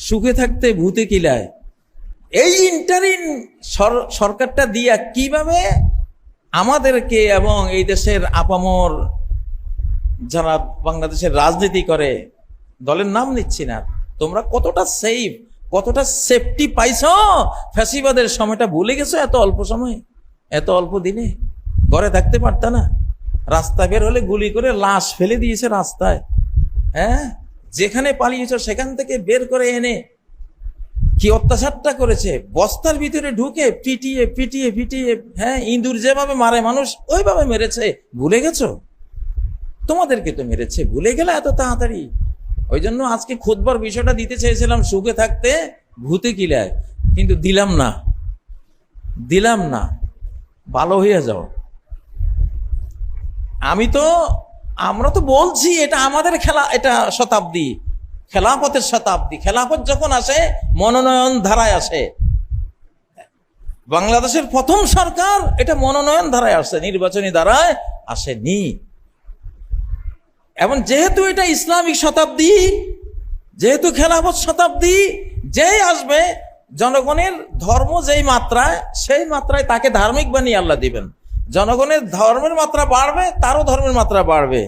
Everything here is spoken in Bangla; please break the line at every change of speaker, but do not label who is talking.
সুখে থাকতে ভূতে কিলায়। এই ইন্টারিম সরকারটা দিয়া কিভাবে আমাদেরকে এবং এই দেশের আপামর যারা বাংলাদেশের রাজনীতি করে, দলের নাম নিচ্ছি না, তোমরা কতটা সেফ, কতটা সেফটি পাইছ? ফ্যাসিবাদের সময়টা ভুলে গেছো? এত অল্প সময়, এত অল্প দিনে ঘরে থাকতে পারত না? রাস্তা বের হলে গুলি করে লাশ ফেলে দিয়েছে রাস্তায়। হ্যাঁ, যেখানে পালিয়েছ সেখান থেকে বের করে এনে কি অত্যাচারটা করেছে, বস্তার ভিতরে ঢুকে পিটিয়ে পিটিয়ে পিটিয়ে, হ্যাঁ, ইঁদুর যেভাবে মারে মানুষ ওইভাবে মেরেছে। ভুলে গেছো? তোমাদেরকে তো মেরেছে, ভুলে গেলে এত তাড়াতাড়ি? ওই জন্য আজকে খুতবার বিষয়টা দিতে চেয়েছিলাম, সুখে থাকতে ভূতে কিলায়, কিন্তু দিলাম না। ভালো হয়ে যাও। আমরা তো বলছি এটা আমাদের খেলা, এটা শতাব্দী, খেলাফতের শতাব্দী। খেলাফত যখন আসে মনোনয়ন ধারায় আসে। বাংলাদেশের প্রথম সরকার এটা মনোনয়ন ধারায় আসে, নির্বাচনী ধারায় আসেনি। এবং যেহেতু এটা ইসলামিক শতাব্দী, যেহেতু খেলাফত শতাব্দী, যেই আসবে জনগণের ধর্ম যেই মাত্রায়, সেই মাত্রায় তাকে ধার্মিক বানিয়ে আল্লাহ দিবেন। জনগণের ধর্মের মাত্রা বাড়বে, তারও ধর্মের মাত্রা বাড়বে।